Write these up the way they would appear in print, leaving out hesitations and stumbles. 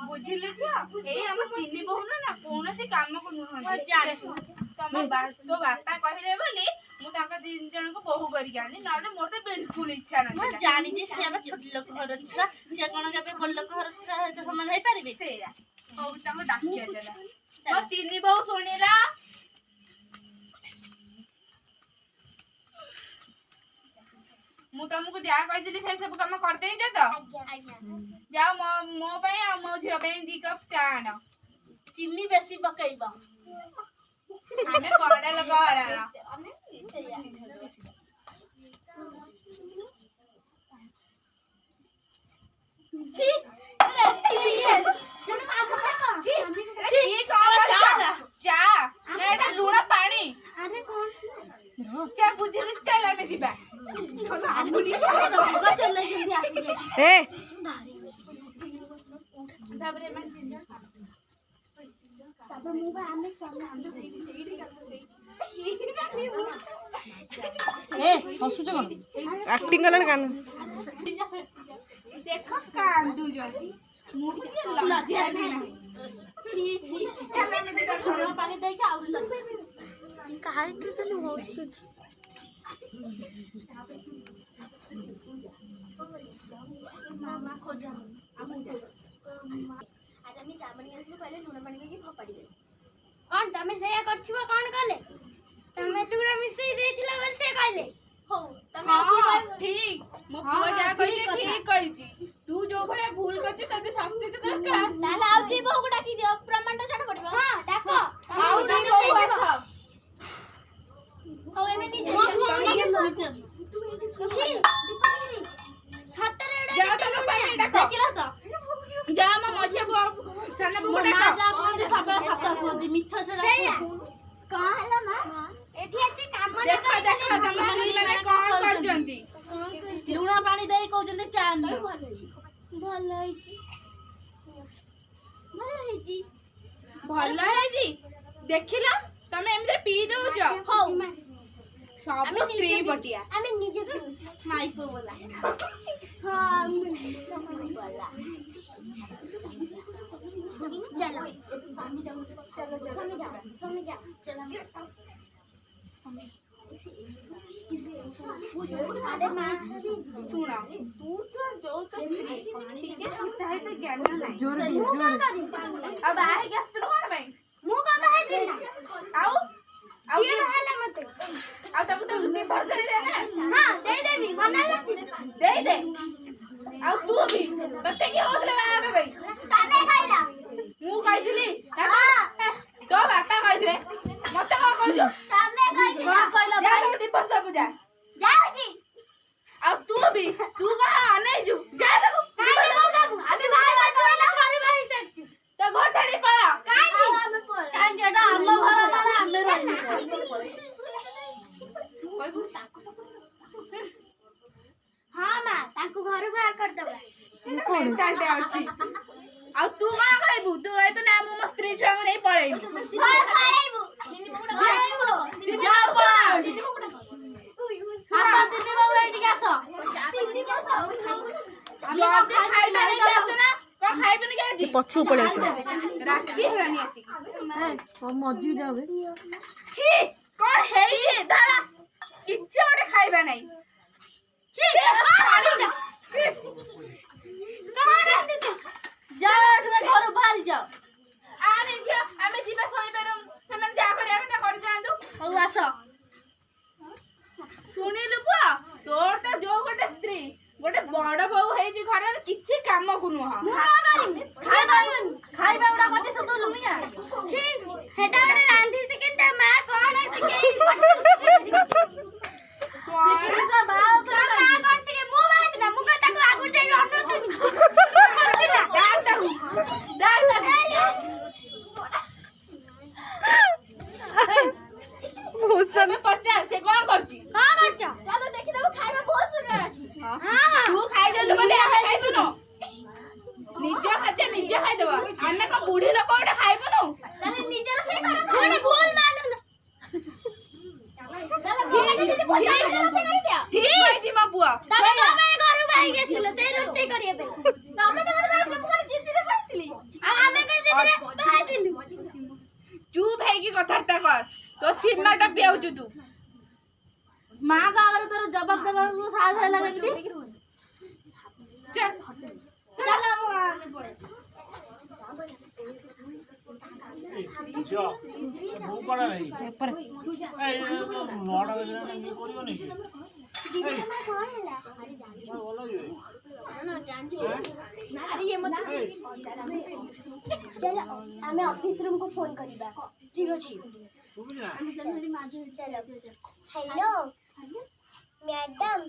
ବୁଝିଲୁ ଝିଅ ଏଇ ଆମ ତିନି ବୋହୂ ନା କୌଣସି କାମକୁ ନୁହନ୍ତି ତୋ ବାପା କହିଲେ ବୋଲି ମୁଁ ତାଙ୍କ ଦି ଜଣଙ୍କୁ ବୋହୂ କରିକି ଆଣି ନହେଲେ ମୋର ତ ବିଲକୁଲ ଇଚ୍ଛା ନାହିଁ। ମୁଁ ଜାଣିଛି ସେ ଆମେ ଛୋଟ ଲୋକ ଘର ଛୁଆ ସେ କଣ କେବେ ବଡ଼ ଲୋକ ଘର ଛୁଆ ସହିତ ସମାନ ହେଇପାରିବେ? ସେଇଆ ହଉ ତାଙ୍କୁ ଡାକି ଦେଲା ମୋ ତିନି ବୋହୂ ଶୁଣିଲା ମୁଁ ତମକୁ ଯାହା କହିଥିଲି ସେ ସବୁ କାମ କରିଦେଇଛ ତ? ଯାଅ ମୋ ପାଇଁ ଆଉ ମୋ ଝିଅ ପାଇଁ 2 କପ୍ ଚା ଆଣ। ଚିନି ବେଶୀ ପକେଇବ। ଆମେ ବଡ଼ ଲୋକ ଘରର। ଲୁଣ ପାଣି ବୁଝିଲି ଚାଲ ଆମେ ଯିବା। एक्टिंग कलर कान देख कांदुजनी मु टिके लज्जा भी नहीं छी छी छी गरम पानी दे के आउर लग काहे तू चलू होस मामा खोजा आज हम चामनी आसलु पहले लूण पानी के फपाड़ी दे कोन तमे सेया करथिबो कोन कले तमे टुकड़ा मिसई देथिला बोल से कहले हो तमे ठीक मो पुआ जा कहि ठीक कहि छी तू जो भले भूल करछि तते शास्ति तो दरकार नाला आउ दी बहु डाकी दियो प्रमाण तो जण पड़िबो हां डाको आउ दी बहु आस हो एमे नी दे छी छातर एडा जा तमे पानी डाको देखिला तो जा म मझे साने बुक डाको जा कोन दे सब सत कोदी मिछ छडा का हला मां एठी आसी काम देखो देखो तमे दुई माने कोन करजंती लूण पानी देई कहउजंती चा नियो भल होईची भल होईची देखिला तमे एमरे पी देउछ हो सब स्त्री बटिया आमे निजे माइको बोला हां सब बोला चलो स्वामी जाओ चलो स्वामी जाओ चलो अरे मां सुना तू तो जो तो स्त्री ठीक है चाहे तो ज्ञान नहीं जोर अब आए क्या तू कौन भाई मु का है दिन आओ ये वाला मत अब तब तो उसी भर दे ना हां दे दे भी बना दे अब तू भी बच्चे की हौसला में भाई काने खाइला मु कहली हां तो बापा कहले मत का कहजो सामने खाइ कौन कहला भाई दी पर सब जा जाओ जी अब तू कहां नहीं जू जा देखो काहे बोल अभी भाई भाई कहला खाली भाई सकछु तो घर छाड़ी पड़ा काहे जेटा आगो घर वाला हमें रही हां मां ताको घर बाहर कर दबा कौन काटे अछि अब तू का खाइबू तू आई तो ना मो स्त्री छुआ नहीं पळेबू पळेबू जा पळा आसा दिदी बाबू एठी आसो जल्दी खाइ माने आसो ना को खाइबनी के जी पछु पळे आसे राखी हरानी आसी ओ मजू जावे छी कोन हेई धारा किछ ओडे खाइबा नहीं छी खाली जा कहां रहते तू जाओ एठी घर बाहर जाओ आने जे हमें जीवा सोई बेरम सेमन जा करे आटा कर जांदू हौ आसो सुनिलु पुआ तोर तो जो गोटे स्त्री गोटे बड़ बहु है जी घर किछि काम को नुह मु का करिम खाइबा उडा कते सुदो लुनिया छी हेटा रे रांधी सिकिन मा कोन सिके कौन का बाव का कोन सिके मु बात ना मु का ताको आगु जाई अन्नो तमे पचार से कौन करची चलो देखि दबो खाइबा बहुत सुंदर अछि हां तू खाइ देलु बोले हम खाइ सुनो निज खाते निज खाइ देबो हमें को बूढ़ी लोक ओटा खाइबो नु ताले निजे रोसई कर पुणी भूल मानु ताले भूल दीदी भूल रोसई कर दिया ठीक है जी मां बुआ तमे तमे घर भाई गेसले से रोसई करिए पे तमे तो घर भाई को जिद्दी दे पड़तली ଯାଉଛୁ ତୁ? ମାଙ୍କ ଆଗରେ ତୋର ଜବାବ ଦେବାକୁ ସାହସ ହେଲା କେମିତି? ଚାଲ ଚାଲ ଆମ ଗାଁରେ ପଳେଇ। ମୁଁ କଣ ନାହିଁ ଏଇ ନଅଟା ବାଜିଲା ଇଏ କରିବନି କି? ଆମେ ଅଫିସ ରୁମ୍ କୁ ଫୋନ କରିବା। ଠିକ ଅଛି। हेलो मैडम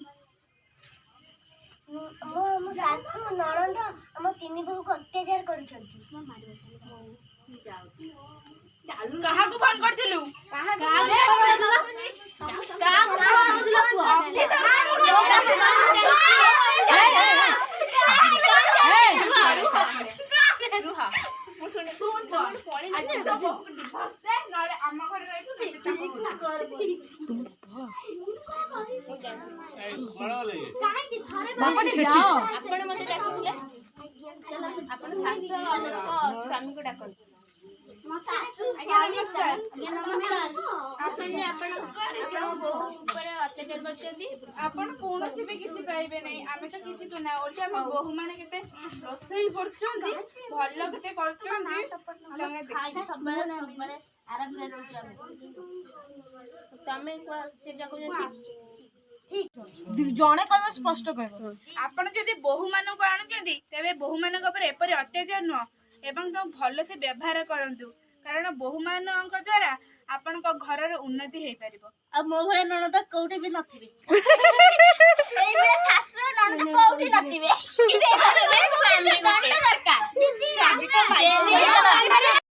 मो सासू नणंद हम तीन बहु को अत्याचार करूछंती। କାହାକୁ ଫୋନ କରିଥିଲୁ? ନହେଲେ ଆମ ଘରେ ରହିବୁ ଆପଣ ମତେ ଡାକୁଥିଲେ ଆପଣ ସ୍ୱାମୀକୁ ଡାକନ୍ତୁ। ଆପଣ କୌଣସି ବି କିଛି ପାଇବେ ନାହିଁ। ଆମେ ତ କିଛି ନା ଓଲଟି ଆମ ବୋହୂ ମାନେ କେତେ ରୋଷେଇ କରୁଛନ୍ତି, ଭଲ କେତେ କରୁଛନ୍ତି। ତମେ ଜଣେ କହିବ ସ୍ପଷ୍ଟ କହିବ। ଆପଣ ଯଦି ବୋହୂ ମାନଙ୍କୁ ଆଣୁଛନ୍ତି ତେବେ ବୋହୂ ମାନଙ୍କ ଉପରେ ଏପରି ଅତ୍ୟାଚାର ନୁହଁ ଏବଂ ତାଙ୍କୁ ଭଲସେ ବ୍ୟବହାର କରନ୍ତୁ, କାରଣ ବୋହୂ ମାନଙ୍କ ଦ୍ଵାରା ଆପଣଙ୍କ ଘରର ଉନ୍ନତି ହେଇପାରିବ। ଆଉ ମୋ ଭଳିଆ ନଣନ୍ଦ କୋଉଠି ବି ନଥିବେ। ଏଇଭଳିଆ ଶାଶୁ ନଣନ୍ଦ କୋଉଠି ନଥିବେ। କିନ୍ତୁ ସ୍ୱାମୀ ଦରକାର।